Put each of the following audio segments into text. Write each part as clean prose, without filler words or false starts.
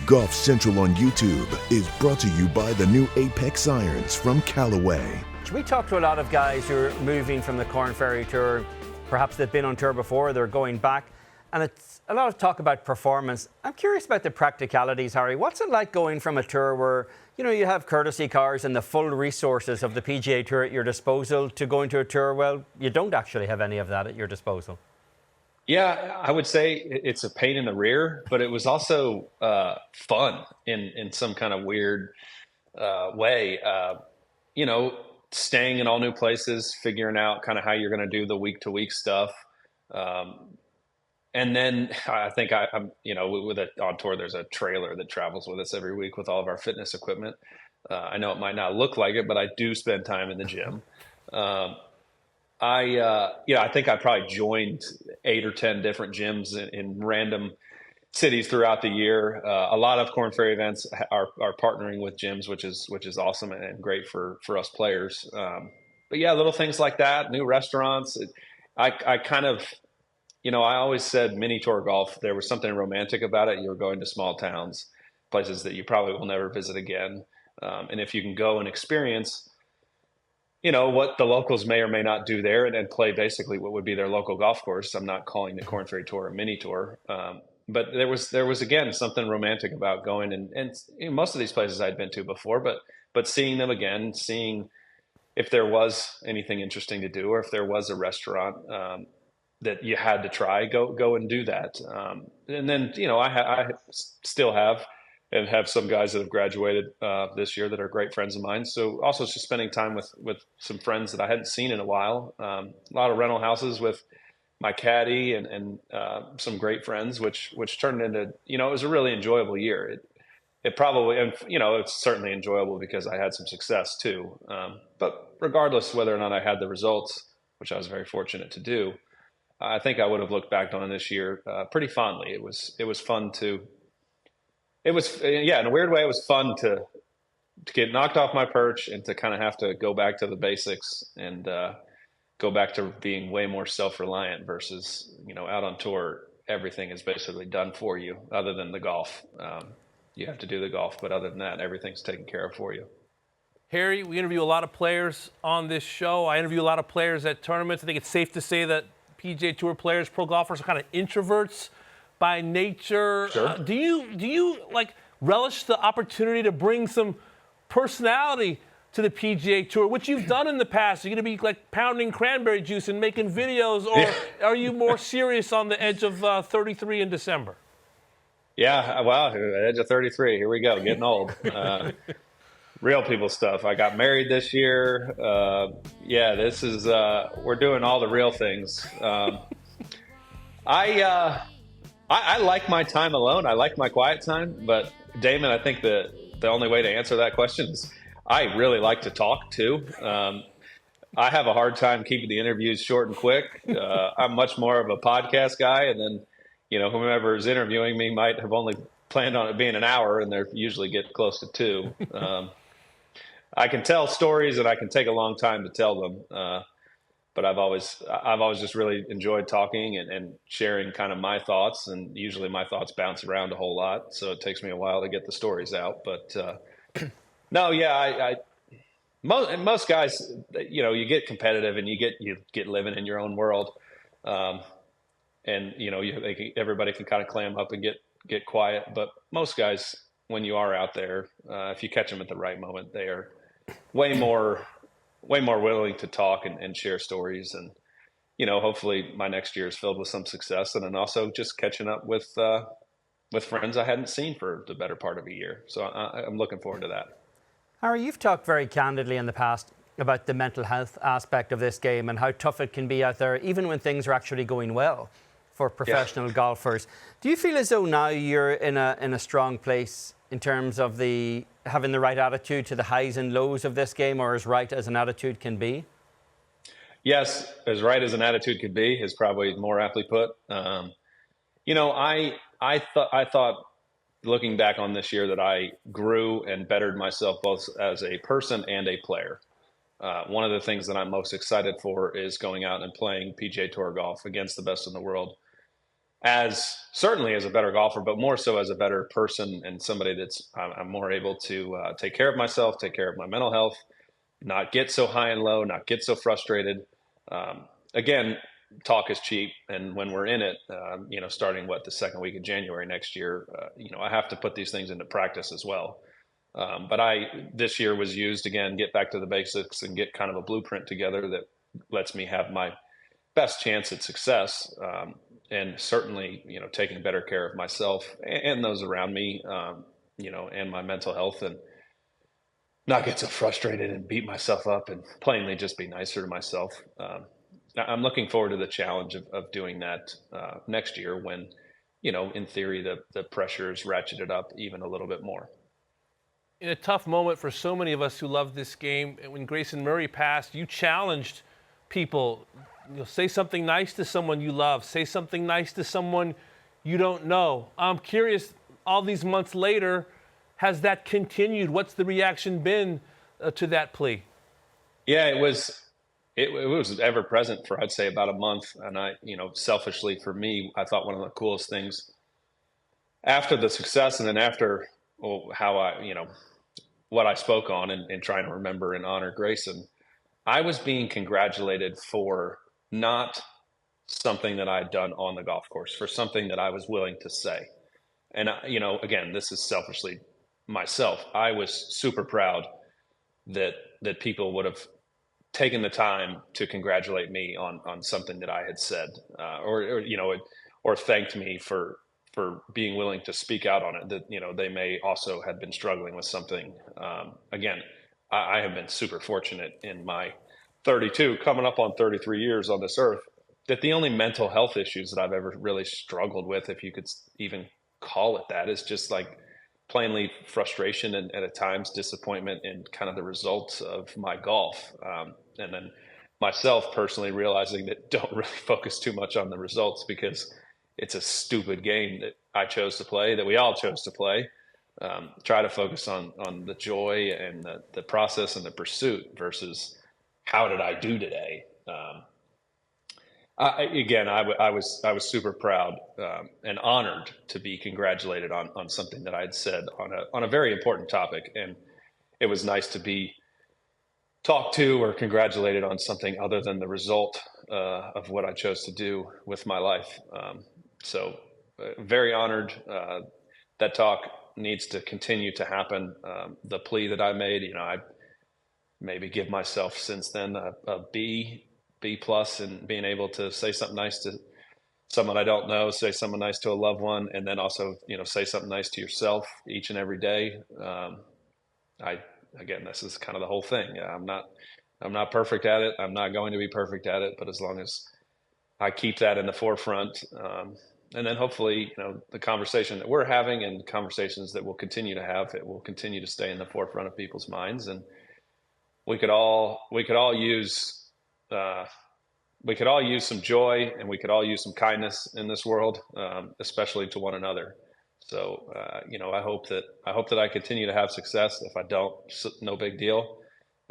Golf Central on YouTube is brought to you by the new Apex irons from Callaway. We talk to a lot of guys who are moving from the Korn Ferry Tour. Perhaps they've been on tour before, they're going back. And it's a lot of talk about performance. I'm curious about the practicalities, Harry. What's it like going from a tour where, you have courtesy cars and the full resources of the PGA Tour at your disposal to going to a tour, well, you don't actually have any of that at your disposal? Yeah, I would say it's a pain in the rear, but it was also fun in some kind of weird way. Staying in all new places, figuring out kind of how you're going to do the week-to-week stuff. And then I think I'm on tour, there's a trailer that travels with us every week with all of our fitness equipment. I know it might not look like it, but I do spend time in the gym. I think I probably joined 8 or 10 different gyms in random cities throughout the year. A lot of Korn Ferry events are partnering with gyms, which is awesome and great for us players. But yeah, little things like that, new restaurants. I kind of, I always said mini tour golf, there was something romantic about it. You were going to small towns, places that you probably will never visit again. And if you can go and experience, what the locals may or may not do there and play basically what would be their local golf course. I'm not calling the Korn Ferry Tour a mini tour. But there was again, something romantic about going and most of these places I'd been to before, but seeing them again, seeing if there was anything interesting to do, or if there was a restaurant, that you had to try, go and do that. And then, I still have some guys that have graduated this year that are great friends of mine. So also just spending time with some friends that I hadn't seen in a while. A lot of rental houses with my caddy and some great friends, which turned into, it was a really enjoyable year. It probably, and it's certainly enjoyable because I had some success too. But regardless whether or not I had the results, which I was very fortunate to do, I think I would have looked back on this year pretty fondly. It was fun to. In a weird way, it was fun to get knocked off my perch and to kind of have to go back to the basics and go back to being way more self-reliant versus, out on tour, everything is basically done for you other than the golf. You have to do the golf, but other than that, everything's taken care of for you. Harry, we interview a lot of players on this show. I interview a lot of players at tournaments. I think it's safe to say that PGA Tour players, pro golfers, are kind of introverts by nature. Sure. Do you relish the opportunity to bring some personality to the PGA Tour, which you've done in the past? Are you going to be pounding cranberry juice and making videos, or are you more serious on the edge of 33 in December? Yeah, well, edge of 33. Here we go, getting old. Real people stuff. I got married this year. This is we're doing all the real things. I like my time alone. I like my quiet time. But Damon, I think the only way to answer that question is I really like to talk too. I have a hard time keeping the interviews short and quick. I'm much more of a podcast guy, and then whomever is interviewing me might have only planned on it being an hour, and they usually get close to 2. I can tell stories, and I can take a long time to tell them. But I've always just really enjoyed talking and sharing kind of my thoughts, and usually my thoughts bounce around a whole lot, so it takes me a while to get the stories out. But no, yeah, most guys, you get competitive and you get living in your own world, and everybody can kind of clam up and get quiet. But most guys, when you are out there, if you catch them at the right moment, they are way more willing to talk and share stories. And, hopefully my next year is filled with some success, and then also just catching up with friends I hadn't seen for the better part of a year. So I'm looking forward to that. Harry, you've talked very candidly in the past about the mental health aspect of this game and how tough it can be out there, even when things are actually going well for professional golfers. Do you feel as though now you're in a strong place in terms of having the right attitude to the highs and lows of this game, or as right as an attitude can be? Yes, as right as an attitude could be is probably more aptly put. I thought looking back on this year that I grew and bettered myself both as a person and a player. One of the things that I'm most excited for is going out and playing PGA Tour golf against the best in the world. as certainly as a better golfer, but more so as a better person and somebody that's I'm more able to take care of myself, take care of my mental health, not get so high and low, not get so frustrated. Again, talk is cheap, and when we're in it, starting the second week of January next year, I have to put these things into practice as well. But this year was used again, get back to the basics and get kind of a blueprint together that lets me have my best chance at success. And certainly, taking better care of myself and those around me, and my mental health, and not get so frustrated and beat myself up, and plainly just be nicer to myself. I'm looking forward to the challenge of doing that next year when, in theory, the pressure is ratcheted up even a little bit more. In a tough moment for so many of us who love this game, when Grayson Murray passed, you challenged people. Say something nice to someone you love. Say something nice to someone you don't know. I'm curious, all these months later, has that continued? What's the reaction been to that plea? Yeah, it was ever present for, I'd say, about a month. And selfishly for me, I thought one of the coolest things after the success and then after how what I spoke on and trying to remember and honor Grayson, I was being congratulated for not something that I had done on the golf course, for something that I was willing to say. And, again, this is selfishly myself. I was super proud that people would have taken the time to congratulate me on something that I had said, or thanked me for being willing to speak out on it, that, they may also have been struggling with something. Again, I have been super fortunate in my 32, coming up on 33 years on this earth, that the only mental health issues that I've ever really struggled with, if you could even call it that, is just like plainly frustration and at times disappointment in kind of the results of my golf. And then myself personally realizing that don't really focus too much on the results, because it's a stupid game that I chose to play, that we all chose to play. Try to focus on the joy and the process and the pursuit versus how did I do today? I was super proud and honored to be congratulated on something that I had said on a very important topic, and it was nice to be talked to or congratulated on something other than the result of what I chose to do with my life. So very honored. That talk needs to continue to happen. The plea that I made, I maybe give myself since then a B plus, and being able to say something nice to someone I don't know, say something nice to a loved one, and then also, say something nice to yourself each and every day. Again, this is kind of the whole thing. I'm not perfect at it. I'm not going to be perfect at it, but as long as I keep that in the forefront, and then hopefully, the conversation that we're having and conversations that we'll continue to have, it will continue to stay in the forefront of people's minds. And we could all use some joy, and we could all use some kindness in this world, especially to one another. So, I hope that I continue to have success. If I don't, no big deal.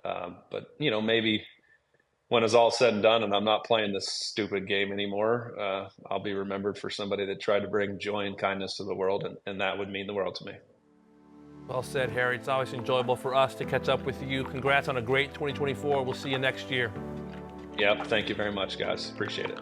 But maybe when it's all said and done and I'm not playing this stupid game anymore, I'll be remembered for somebody that tried to bring joy and kindness to the world, and that would mean the world to me. Well said, Harry. It's always enjoyable for us to catch up with you. Congrats on a great 2024. We'll see you next year. Yep. Thank you very much, guys. Appreciate it.